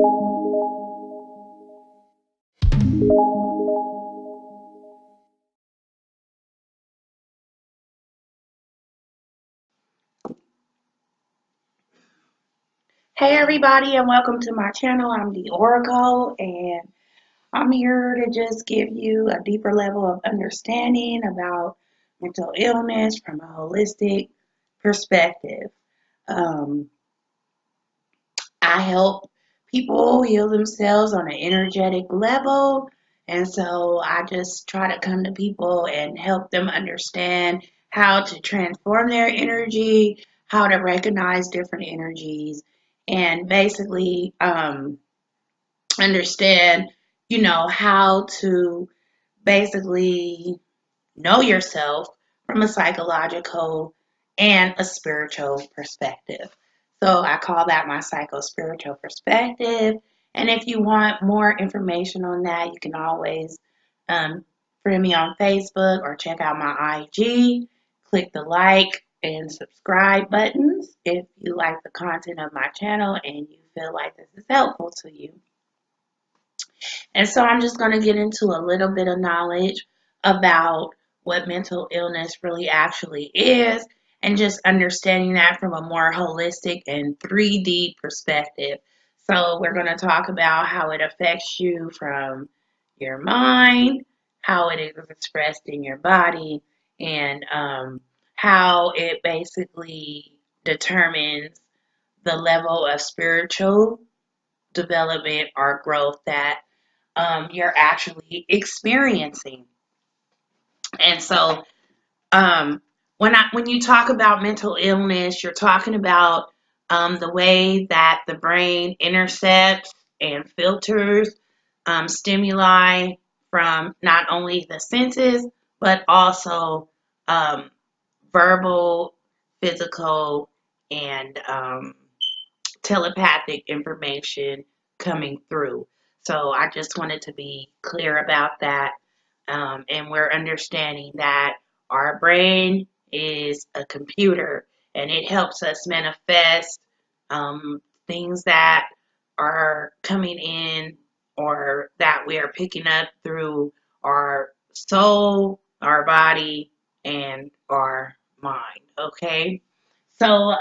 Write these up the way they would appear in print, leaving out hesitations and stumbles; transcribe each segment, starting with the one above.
Hey everybody, and welcome to my channel. I'm the Oracle, and I'm here to just give you a deeper level of understanding about mental illness from a holistic perspective. Um, I help people heal themselves on an energetic level, and so I just try to come to people and help them understand how to transform their energy, how to recognize different energies, and basically understand, how to basically know yourself from a psychological and a spiritual perspective. So I call that my psychospiritual perspective. And if you want more information on that, you can always um, friend me on Facebook or check out my IG. Click the like and subscribe buttons if you like the content of my channel and you feel like this is helpful to you. And so I'm just going to get into a little bit of knowledge about what mental illness really actually is and just understanding that from a more holistic and 3D perspective. So we're going to talk about how it affects you from your mind, how it is expressed in your body, and how it basically determines the level of spiritual development or growth that you're actually experiencing. And so, when you talk about mental illness, you're talking about the way that the brain intercepts and filters stimuli from not only the senses but also um, verbal, physical, and telepathic information coming through. So I just wanted to be clear about that. And we're understanding that our brain is a computer and it helps us manifest things that are coming in or that we are picking up through our soul, our body, and our mind. Okay. So,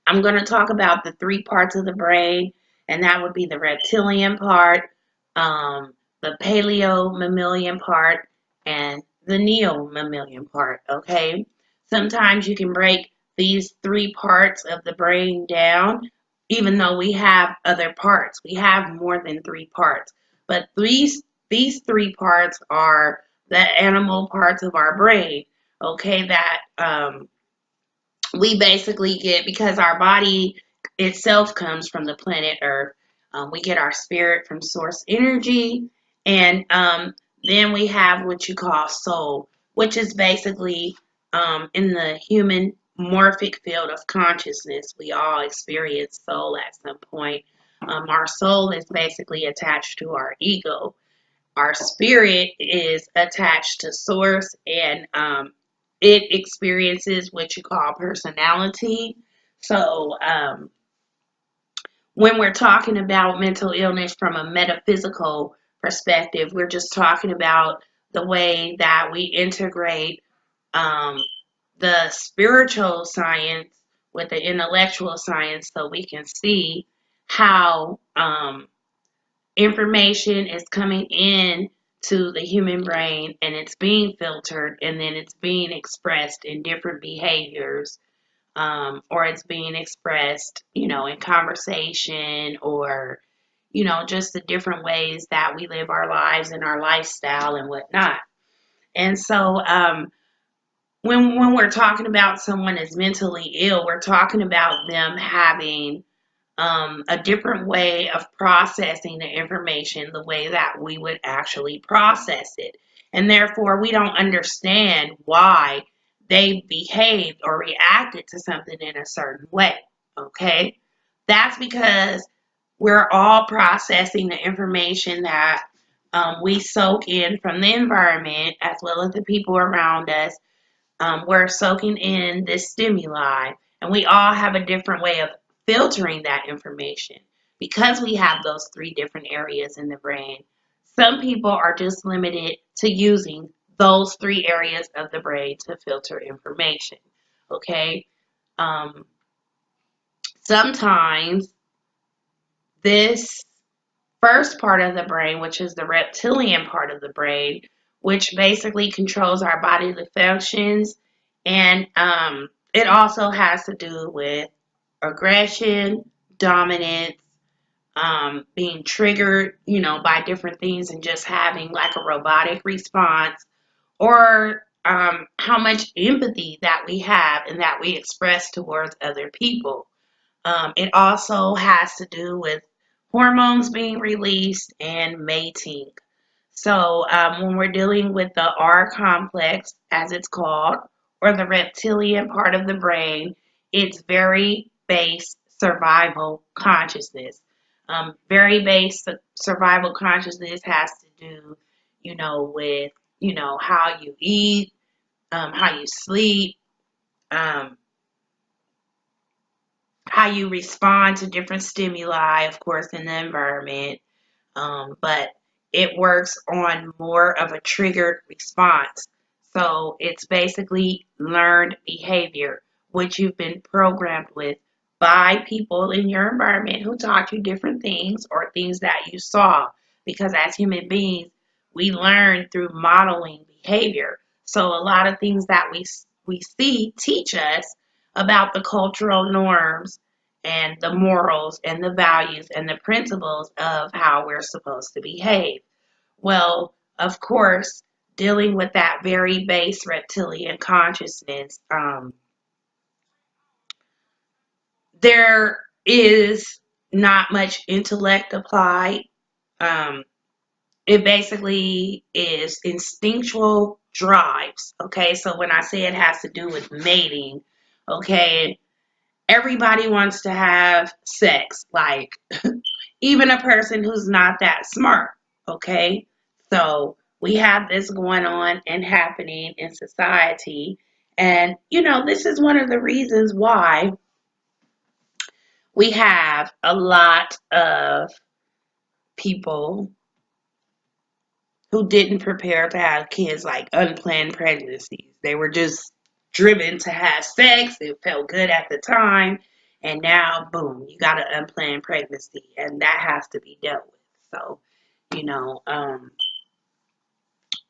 I'm going to talk about the three parts of the brain, and that would be the reptilian part, the paleo mammalian part, and the neo mammalian part. Okay, sometimes you can break these three parts of the brain down, even though we have other parts. We have more than three parts, but these three parts are the animal parts of our brain. Okay, that we basically get, because our body itself comes from the planet Earth. We get our spirit from source energy, and then we have what you call soul, which is basically in the human morphic field of consciousness. We all experience soul at some point. Our soul is basically attached to our ego. Our spirit is attached to source, and it experiences what you call personality. So when we're talking about mental illness from a metaphysical perspective, we're just talking about the way that we integrate um, the spiritual science with the intellectual science so we can see how information is coming in to the human brain and it's being filtered and then it's being expressed in different behaviors, or it's being expressed, in conversation, or just the different ways that we live our lives and our lifestyle and whatnot. And so when we're talking about someone is mentally ill, we're talking about them having a different way of processing the information, the way that we would actually process it. And therefore, we don't understand why they behaved or reacted to something in a certain way. Okay? That's because we're all processing the information that we soak in from the environment as well as the people around us. We're soaking in this stimuli, and we all have a different way of filtering that information. because we have those three different areas in the brain, some people are just limited to using those three areas of the brain to filter information. Okay. Um, Sometimes this first part of the brain, which is the reptilian part of the brain, which basically controls our bodily functions, and it also has to do with aggression, dominance, being triggered, by different things and just having like a robotic response, or how much empathy that we have and that we express towards other people. It also has to do with hormones being released and mating. So when we're dealing with the R complex, as it's called, or the reptilian part of the brain, it's very base survival consciousness. Very base survival consciousness has to do, with, how you eat, how you sleep, um, how you respond to different stimuli, of course, in the environment. But it works on more of a triggered response. So it's basically learned behavior, which you've been programmed with by people in your environment who taught you different things or things that you saw. Because as human beings, we learn through modeling behavior. So a lot of things that we see teach us about the cultural norms and the morals and the values and the principles of how we're supposed to behave. Well, of course, dealing with that very base reptilian consciousness, there is not much intellect applied. Um, it basically is instinctual drives. Okay, so when I say it has to do with mating, okay, everybody wants to have sex. Like, even a person who's not that smart, okay? So we have this going on and happening in society. And, this is one of the reasons why we have a lot of people who didn't prepare to have kids, like unplanned pregnancies. They were just driven to have sex. It felt good at the time. And now, boom, you got an unplanned pregnancy. And that has to be dealt with. So, you know, um,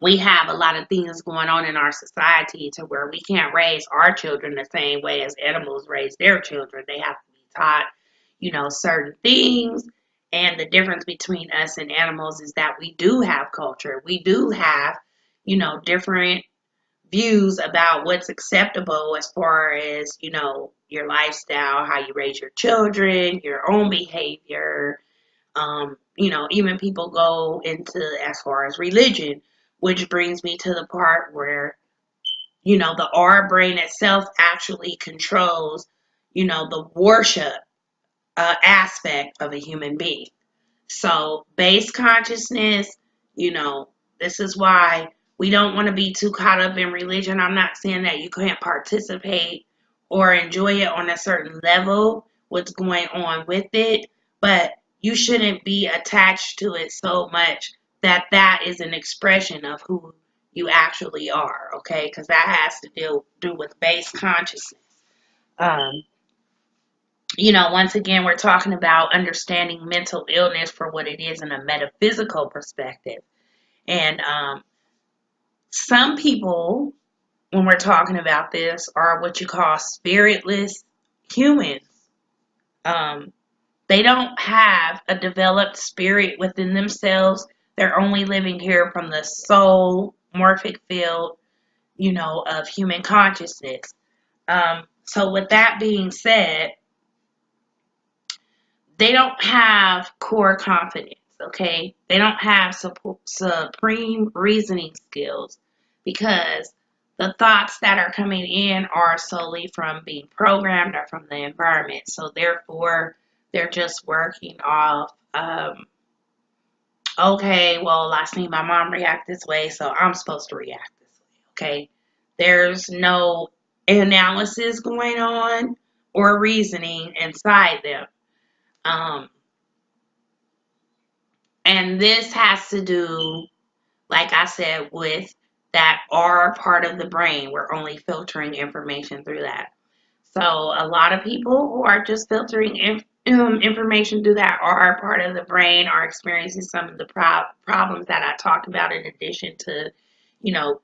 we have a lot of things going on in our society to where we can't raise our children the same way as animals raise their children. They have to be taught, certain things. And the difference between us and animals is that we do have culture. We do have, different views about what's acceptable as far as, your lifestyle, how you raise your children, your own behavior, even people go into as far as religion, which brings me to the part where, the R brain itself actually controls, the worship aspect of a human being. So, base consciousness, you know, this is why we don't want to be too caught up in religion. I'm not saying that you can't participate or enjoy it on a certain level, what's going on with it, but you shouldn't be attached to it so much that that is an expression of who you actually are, okay? Because that has to do with base consciousness. Um, Once again, we're talking about understanding mental illness for what it is in a metaphysical perspective. And some people, when we're talking about this, are what you call spiritless humans. Um, they don't have a developed spirit within themselves. They're only living here from the soul morphic field, of human consciousness. So with that being said, they don't have core confidence, okay? They don't have supreme reasoning skills because the thoughts that are coming in are solely from being programmed or from the environment. So therefore, they're just working off, okay, well, I seen my mom react this way, so I'm supposed to react this way, okay? There's no analysis going on or reasoning inside them. Um, And this has to do, like I said, with that R part of the brain. We're only filtering information through that. So a lot of people who are just filtering information through that R part of the brain are experiencing some of the problems that I talked about, in addition to, you know,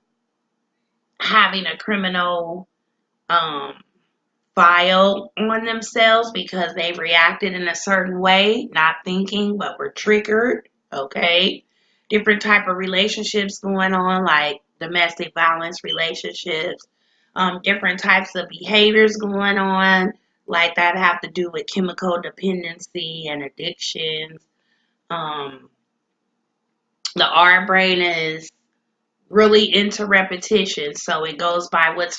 having a criminal um, file on themselves because they reacted in a certain way, not thinking, but were triggered. Okay. Different type of relationships going on, like domestic violence relationships, different types of behaviors going on, like that have to do with chemical dependency and addictions. Um, the R brain is really into repetition. So it goes by what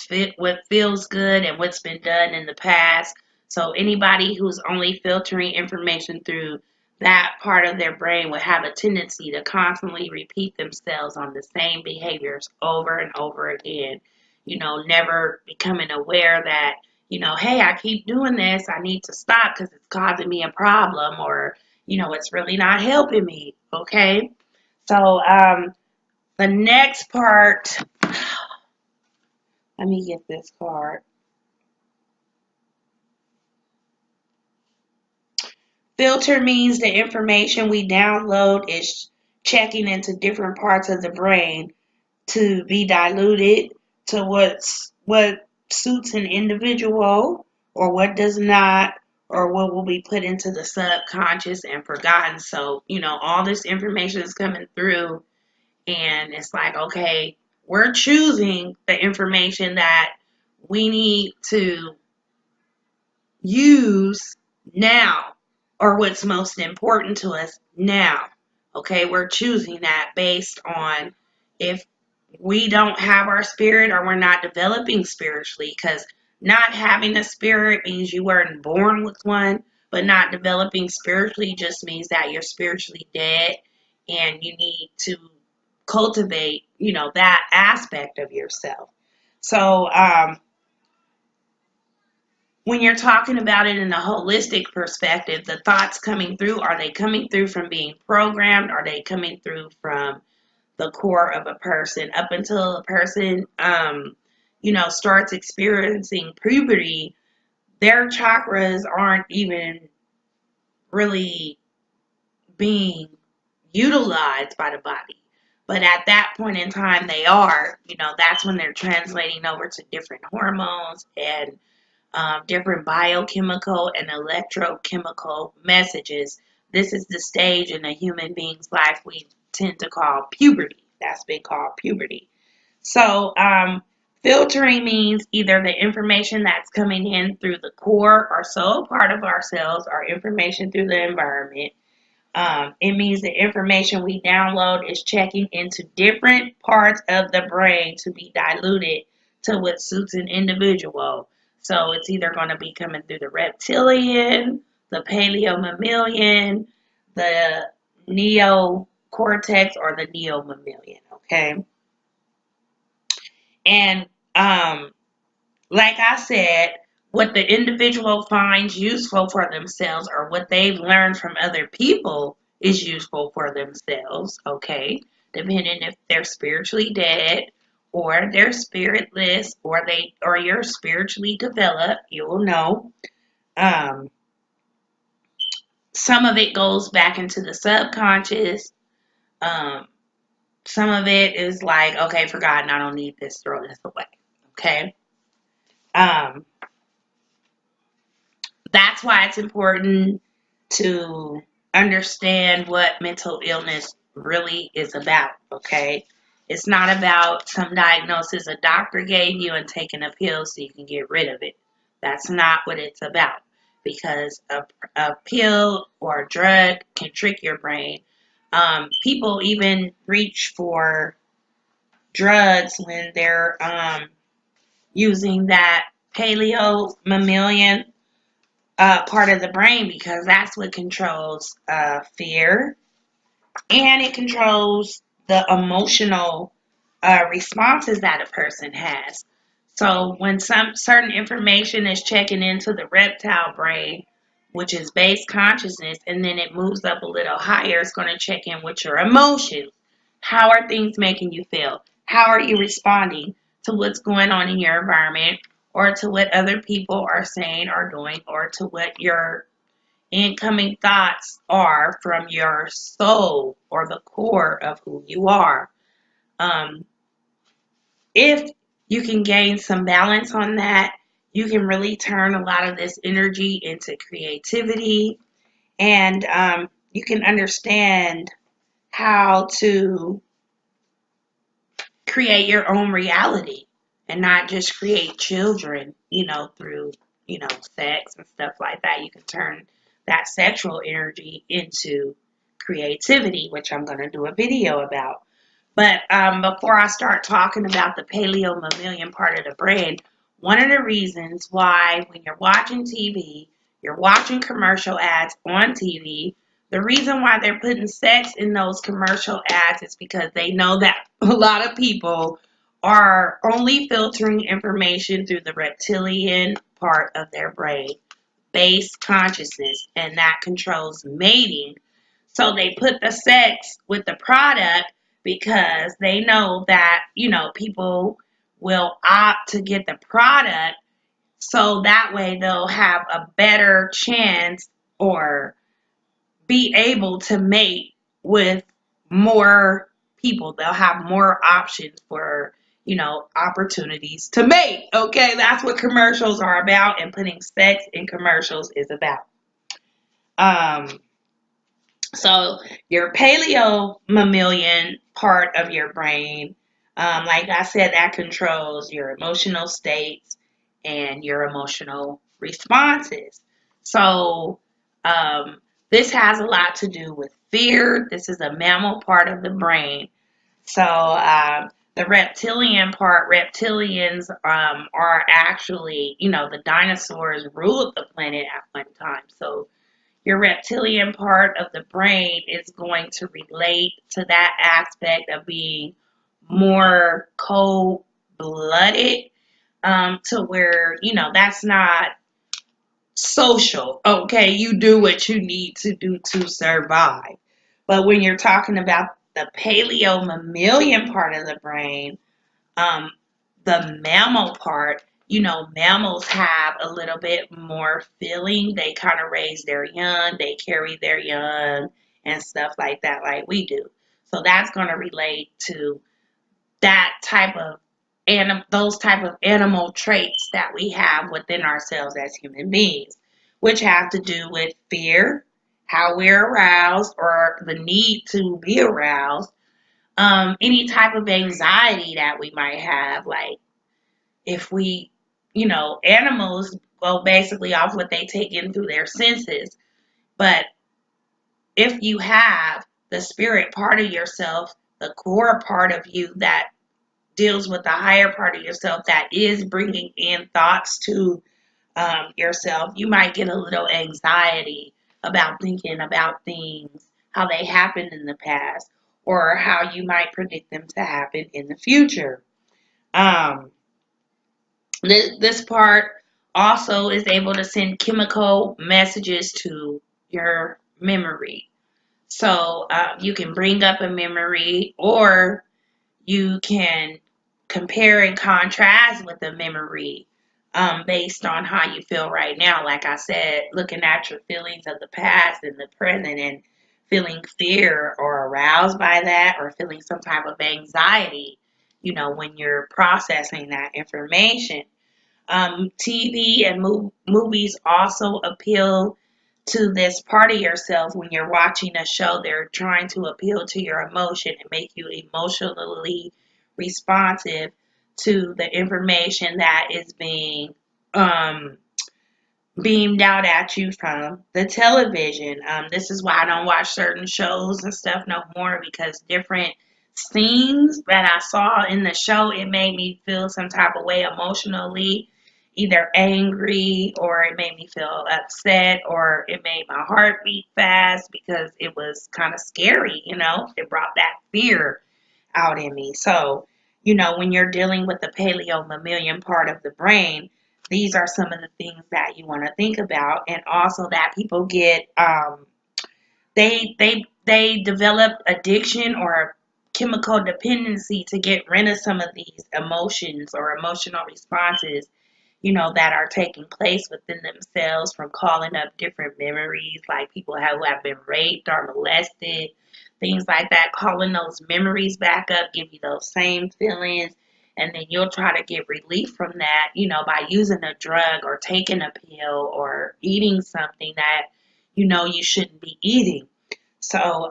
feels good and what's been done in the past. So anybody who's only filtering information through that part of their brain would have a tendency to constantly repeat themselves on the same behaviors over and over again. Never becoming aware that, hey, I keep doing this. I need to stop because it's causing me a problem, or, it's really not helping me. Okay. So, the next part, let me get this card. Filter means the information we download is checking into different parts of the brain to be diluted to what suits an individual, or what does not, or what will be put into the subconscious and forgotten. So, all this information is coming through, and it's like, okay, we're choosing the information that we need to use now, or what's most important to us now. Okay, we're choosing that based on if we don't have our spirit, or we're not developing spiritually, because not having a spirit means you weren't born with one, but not developing spiritually just means that you're spiritually dead, and you need to cultivate, that aspect of yourself. So, when you're talking about it in a holistic perspective, the thoughts coming through, are they coming through from being programmed? Are they coming through from the core of a person? Up until a person, starts experiencing puberty, their chakras aren't even really being utilized by the body. But at that point in time, they are, that's when they're translating over to different hormones and different biochemical and electrochemical messages. This is the stage in a human being's life we tend to call puberty. That's been called puberty. So, filtering means either the information that's coming in through the core or soul part of ourselves, or information through the environment. It means the information we download is checking into different parts of the brain to be diluted to what suits an individual. So it's either going to be coming through the reptilian, the paleomammalian, the neocortex, or the neomammalian. Okay. And like I said, what the individual finds useful for themselves, or what they've learned from other people, is useful for themselves, okay? Depending if they're spiritually dead, or they're spiritless, or you're spiritually developed, you'll know. Um, some of it goes back into the subconscious. Um, some of it is like, okay, forgotten, I don't need this, throw this away, okay? Um, That's why it's important to understand what mental illness really is about, okay? It's not about some diagnosis a doctor gave you and taking a pill so you can get rid of it. That's not what it's about, because a pill or a drug can trick your brain. People even reach for drugs when they're using that paleo mammalian part of the brain, because that's what controls fear, and it controls the emotional responses that a person has. So when some certain information is checking into the reptile brain, which is base consciousness, and then it moves up a little higher. It's going to check in with your emotions. How are things making you feel? How are you responding to what's going on in your environment, or to what other people are saying or doing, or to what your incoming thoughts are from your soul or the core of who you are? Um, if you can gain some balance on that, you can really turn a lot of this energy into creativity, and you can understand how to create your own reality and not just create children, through, sex and stuff like that. You can turn that sexual energy into creativity, which I'm going to do a video about. But before I start talking about the paleo mammalian part of the brain, one of the reasons why when you're watching TV, you're watching commercial ads on TV, the reason why they're putting sex in those commercial ads is because they know that a lot of people are only filtering information through the reptilian part of their brain, base consciousness, and that controls mating. So they put the sex with the product because they know that, people will opt to get the product, so that way they'll have a better chance or be able to mate with more people. They'll have more options for, opportunities to mate. Okay, that's what commercials are about, and putting sex in commercials is about. Um, So your paleo mammalian part of your brain, like I said, that controls your emotional states and your emotional responses. So this has a lot to do with fear. This is a mammal part of the brain. So the reptilian part, reptilians are actually, the dinosaurs ruled the planet at one time. So your reptilian part of the brain is going to relate to that aspect of being more cold-blooded, to where, that's not social. Okay, you do what you need to do to survive. But when you're talking about the paleo mammalian part of the brain, um, the mammal part, mammals have a little bit more feeling. They kind of raise their young, they carry their young and stuff like that, like we do. So that's going to relate to that type of those type of animal traits that we have within ourselves as human beings, which have to do with fear, how we're aroused or the need to be aroused, any type of anxiety that we might have, like if we, animals go basically off what they take in through their senses. But if you have the spirit part of yourself, the core part of you that deals with the higher part of yourself that is bringing in thoughts to yourself, you might get a little anxiety about thinking about things, how they happened in the past, or how you might predict them to happen in the future. Um, this part also is able to send chemical messages to your memory. So you can bring up a memory, or you can compare and contrast with a memory based on how you feel right now. Like I said, looking at your feelings of the past and the present, and feeling fear or aroused by that, or feeling some type of anxiety, when you're processing that information. TV and movies also appeal to this part of yourself. When you're watching a show, they're trying to appeal to your emotion and make you emotionally responsive to the information that is being beamed out at you from the television. This is why I don't watch certain shows and stuff no more, because different scenes that I saw in the show, it made me feel some type of way emotionally, either angry, or it made me feel upset, or it made my heart beat fast because it was kind of scary, it brought that fear out in me. So, when you're dealing with the paleo mammalian part of the brain, these are some of the things that you want to think about, and also that people get they develop addiction or chemical dependency to get rid of some of these emotions or emotional responses, that are taking place within themselves, from calling up different memories, like people who have been raped or molested, things like that. Calling those memories back up give you those same feelings, and then you'll try to get relief from that, by using a drug or taking a pill or eating something that you shouldn't be eating. So,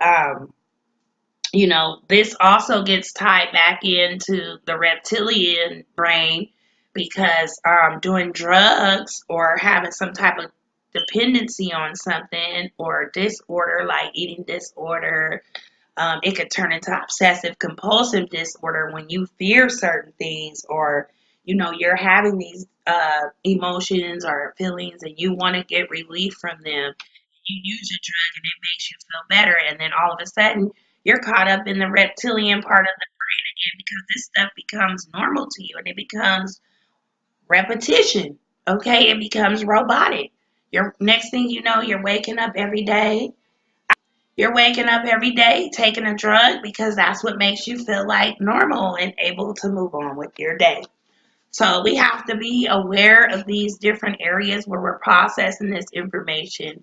this also gets tied back into the reptilian brain, because doing drugs or having some type of dependency on something or disorder like eating disorder, it could turn into obsessive compulsive disorder when you fear certain things, or you're having these emotions or feelings and you want to get relief from them. You use a drug and it makes you feel better, and then all of a sudden you're caught up in the reptilian part of the brain again, because this stuff becomes normal to you and it becomes repetition. Okay, it becomes robotic. Your next thing you know, you're waking up every day. You're waking up every day taking a drug because that's what makes you feel like normal and able to move on with your day. So we have to be aware of these different areas where we're processing this information,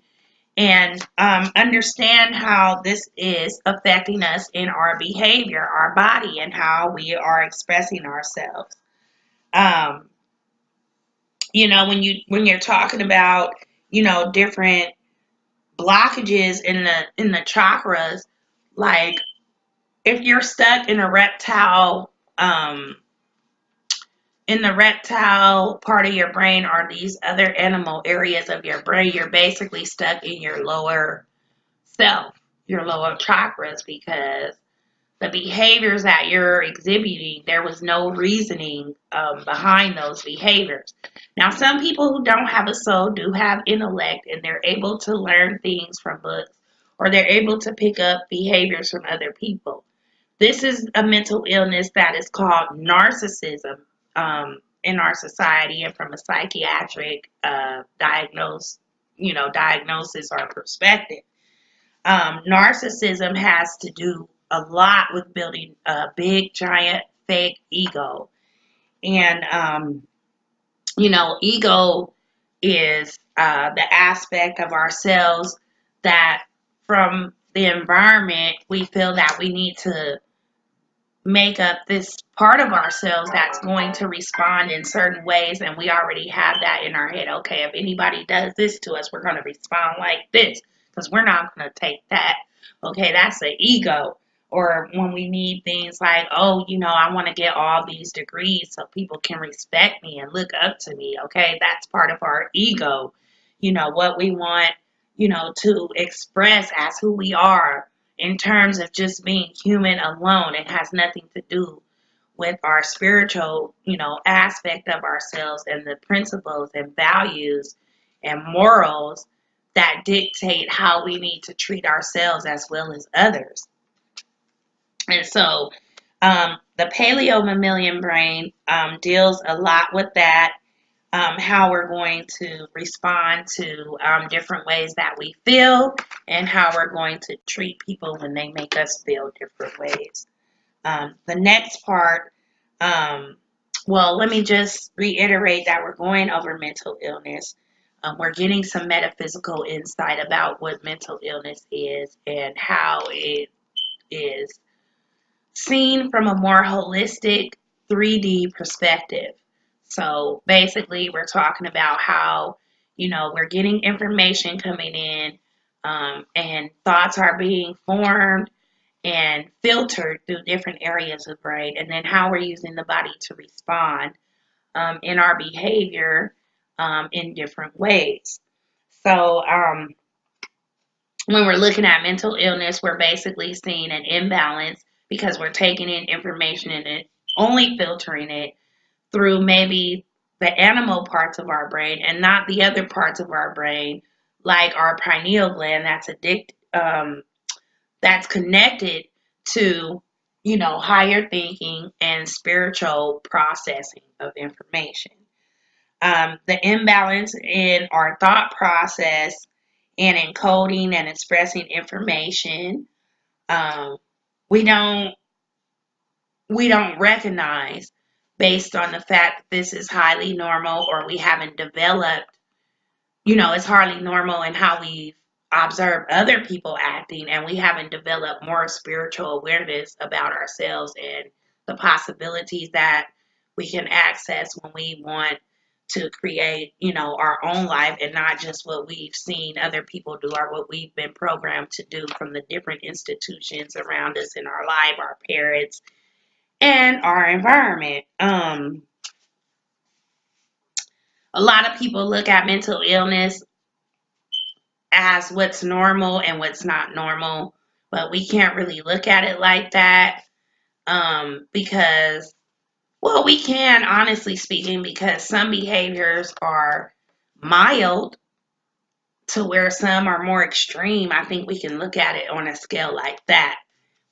and understand how this is affecting us in our behavior, our body, and how we are expressing ourselves. Um, when you're talking about different blockages in the chakras, like if you're stuck in the reptile part of your brain or these other animal areas of your brain, you're basically stuck in your lower self, your lower chakras, because the behaviors that you're exhibiting, there was no reasoning behind those behaviors. Now, some people who don't have a soul do have intellect, and they're able to learn things from books, or they're able to pick up behaviors from other people. This is a mental illness that is called narcissism in our society, and from a psychiatric diagnosis or perspective. Narcissism has to do a lot with building a big, giant, fake ego. And, ego is the aspect of ourselves that from the environment, we feel that we need to make up this part of ourselves that's going to respond in certain ways, and we already have that in our head. Okay, if anybody does this to us, we're going to respond like this, because we're not going to take that. Okay, that's the ego. Or when we need things like, oh, I want to get all these degrees so people can respect me and look up to me. Okay, that's part of our ego. What we want to express as who we are in terms of just being human alone. It has nothing to do with our spiritual, aspect of ourselves and the principles and values and morals that dictate how we need to treat ourselves as well as others. And so the paleo mammalian brain deals a lot with that, how we're going to respond to different ways that we feel, and how we're going to treat people when they make us feel different ways. The next part, well, let me just reiterate that we're going over mental illness. We're getting some metaphysical insight about what mental illness is and how it is seen from a more holistic 3D perspective. So basically, we're talking about how, we're getting information coming in, and thoughts are being formed and filtered through different areas of the brain, and then how we're using the body to respond in our behavior in different ways. So, when we're looking at mental illness, we're basically seeing an imbalance because we're taking in information and only filtering it through maybe the animal parts of our brain and not the other parts of our brain, like our pineal gland that's connected to, higher thinking and spiritual processing of information. the imbalance in our thought process and encoding and expressing information. Um, we don't we don't recognize based on the fact that this is highly normal or we haven't developed, it's hardly normal in how we observe other people acting, and we haven't developed more spiritual awareness about ourselves and the possibilities that we can access when we want to create, our own life and not just what we've seen other people do or what we've been programmed to do from the different institutions around us in our life, our parents, and our environment. A lot of people look at mental illness as what's normal and what's not normal, but we can't really look at it like that, because, well, we can, honestly speaking, because some behaviors are mild to where some are more extreme. I think we can look at it on a scale like that.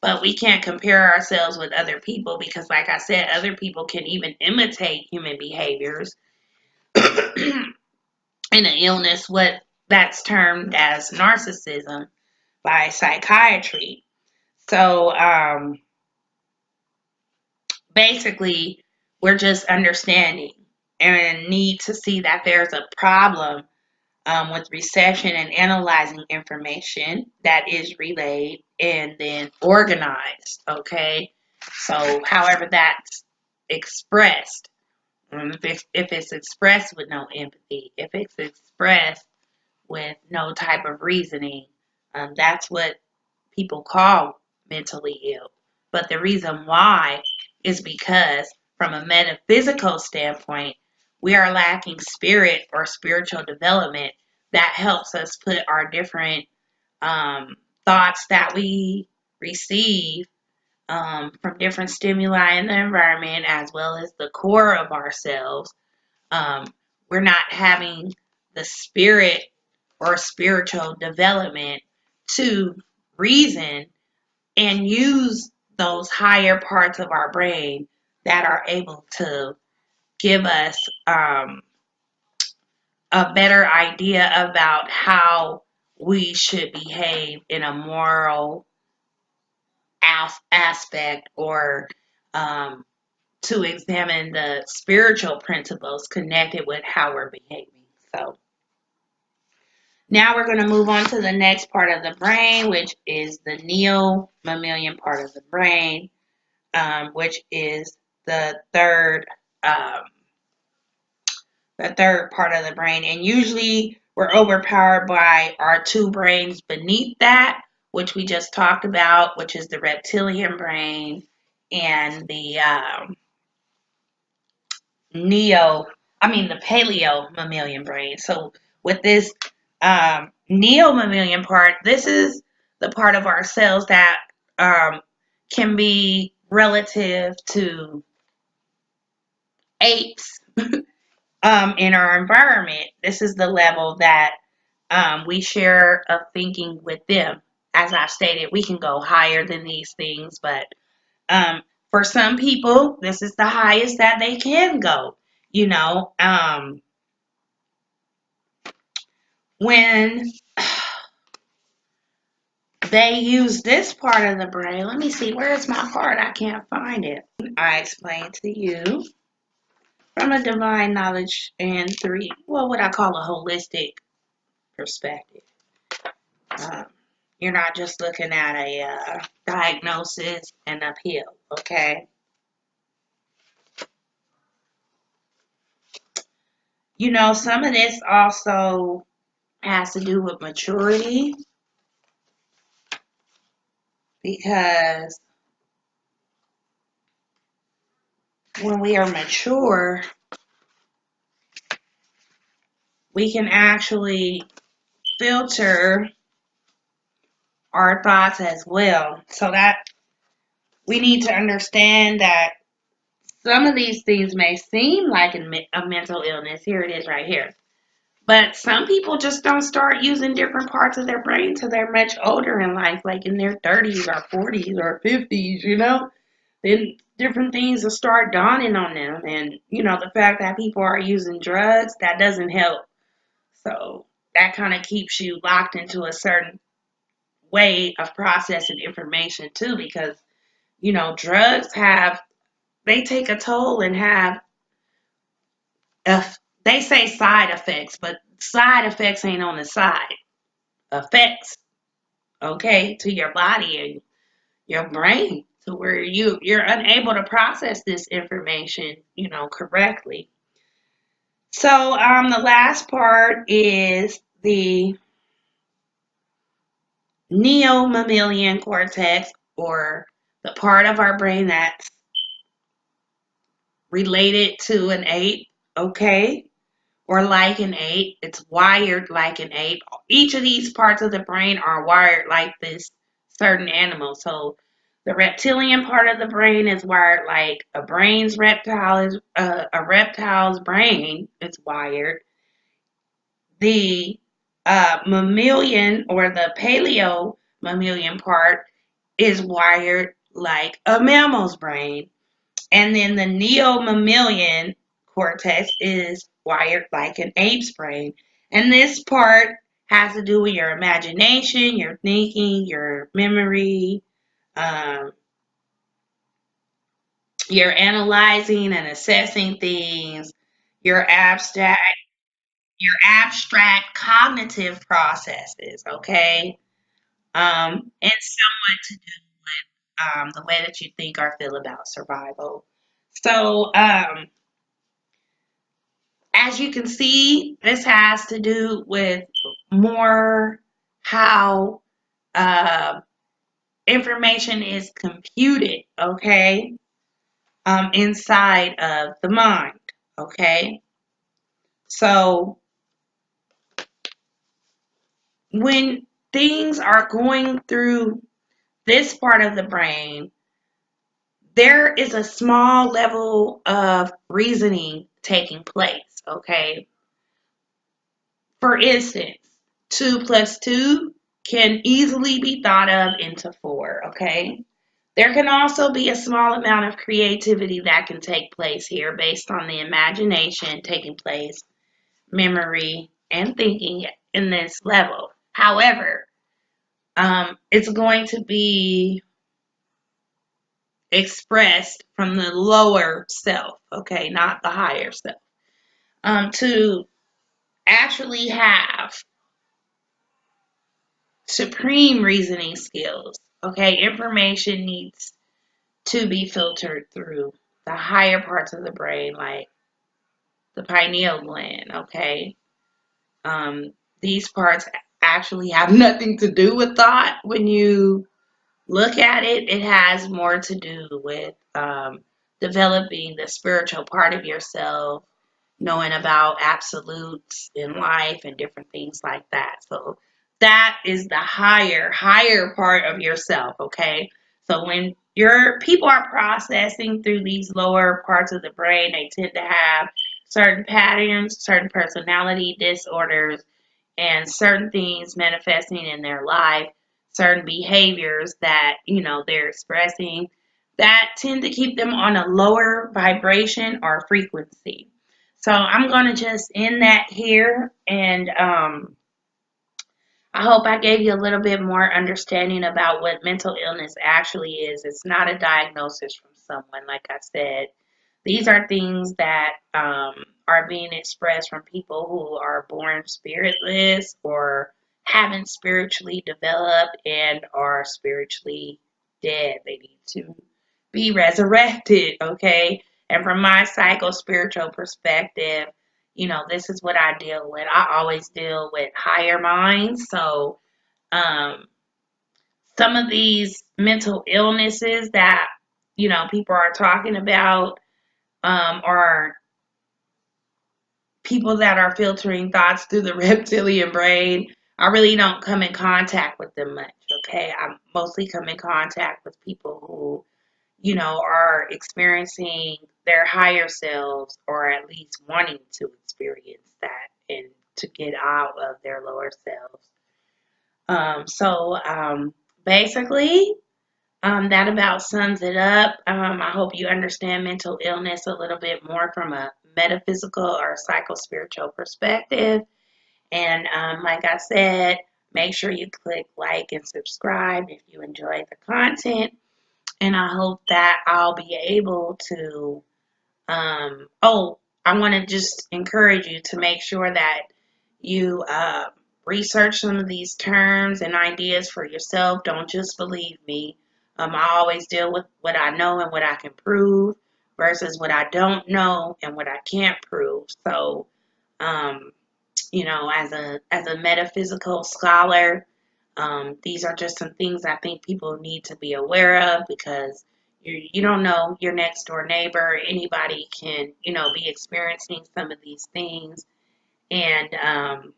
But we can't compare ourselves with other people because, like I said, other people can even imitate human behaviors in an illness, what that's termed as narcissism by psychiatry. So basically, we're just understanding and need to see that there's a problem with reception and analyzing information that is relayed and then organized. Okay, so however that's expressed, if it's expressed with no empathy, if it's expressed with no type of reasoning, that's what people call mentally ill. But the reason why is because, from a metaphysical standpoint, we are lacking spirit or spiritual development that helps us put our different thoughts that we receive from different stimuli in the environment, as well as the core of ourselves. Um, we're not having the spirit or spiritual development to reason and use those higher parts of our brain that are able to give us a better idea about how we should behave in a moral aspect, or to examine the spiritual principles connected with how we're behaving. So now we're going to move on to the next part of the brain, which is the neo-mammalian part of the brain, which is um, the third part of the brain. And usually we're overpowered by our two brains beneath that, which we just talked about, which is the reptilian brain and the the paleo mammalian brain. So with this neo mammalian part, this is the part of our cells that can be relative to apes in our environment. This is the level that we share of thinking with them. As I've stated, we can go higher than these things, but for some people, this is the highest that they can go. When they use this part of the brain, let me see, where's my part? I can't find it. I explain to you from a divine knowledge and what I call a holistic perspective. Um, you're not just looking at a diagnosis and a pill, okay? Some of this also has to do with maturity, because when we are mature, we can actually filter our thoughts as well. So that we need to understand that some of these things may seem like a mental illness. Here it is right here. But some people just don't start using different parts of their brain till they're much older in life, like in their 30s or 40s or 50s, then different things will start dawning on them. And, the fact that people are using drugs, that doesn't help. So that kind of keeps you locked into a certain way of processing information too, because, drugs they take a toll and have, they say side effects, but side effects ain't on the side. Effects, okay, to your body and your brain, to where you're unable to process this information, correctly. So the last part is the neo-mammalian cortex, or the part of our brain that's related to an ape, okay, or like an ape. It's wired like an ape. Each of these parts of the brain are wired like this certain animal. So the reptilian part of the brain is wired like a reptile's brain is wired. The mammalian, or the paleo mammalian part, is wired like a mammal's brain. And then the neo-mammalian cortex is wired like an ape's brain. And this part has to do with your imagination, your thinking, your memory, um, your analyzing and assessing things, your abstract cognitive processes, okay? And somewhat to do with the way that you think or feel about survival. So, as you can see, this has to do with more how uh, information is computed, okay, inside of the mind, okay? So when things are going through this part of the brain, there is a small level of reasoning taking place, okay? For instance, 2 plus 2 can easily be thought of into 4, okay? There can also be a small amount of creativity that can take place here based on the imagination taking place, memory, and thinking in this level. However, it's going to be expressed from the lower self, okay, not the higher self. To actually have supreme reasoning skills, okay, information needs to be filtered through the higher parts of the brain, like the pineal gland, okay? Um, these parts actually have nothing to do with thought. When you look at it, it has more to do with developing the spiritual part of yourself, knowing about absolutes in life and different things like that. So that is the higher part of yourself, okay? So when your people are processing through these lower parts of the brain, they tend to have certain patterns, certain personality disorders, and certain things manifesting in their life, certain behaviors that, they're expressing, that tend to keep them on a lower vibration or frequency. So I'm going to just end that here, and I hope I gave you a little bit more understanding about what mental illness actually is. It's not a diagnosis from someone, like I said. These are things that are being expressed from people who are born spiritless, or haven't spiritually developed, and are spiritually dead. They need to be resurrected, okay? And from my psychospiritual perspective, this is what I deal with. I always deal with higher minds. So, um, some of these mental illnesses that, people are talking about, are people that are filtering thoughts through the reptilian brain. I really don't come in contact with them much, okay? I mostly come in contact with people who, are experiencing their higher selves, or at least wanting to experience that and to get out of their lower selves. So basically, That about sums it up. I hope you understand mental illness a little bit more from a metaphysical or psychospiritual perspective. And like I said, make sure you click like and subscribe if you enjoy the content. And I hope that I'll be able to. I want to just encourage you to make sure that you research some of these terms and ideas for yourself. Don't just believe me. I always deal with what I know and what I can prove versus what I don't know and what I can't prove. So, um, as a metaphysical scholar, these are just some things I think people need to be aware of because you don't know your next door neighbor. Anybody can, be experiencing some of these things. And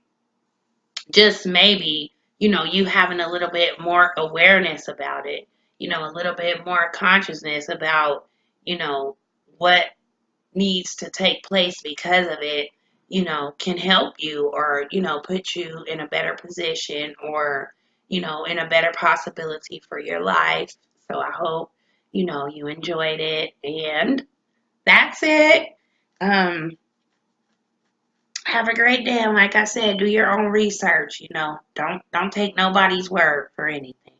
just maybe, you having a little bit more awareness about it, a little bit more consciousness about, what needs to take place because of it, can help you or, put you in a better position or, in a better possibility for your life. So I hope, you enjoyed it. And that's it. Um, have a great day. And like I said, do your own research, don't take nobody's word for anything.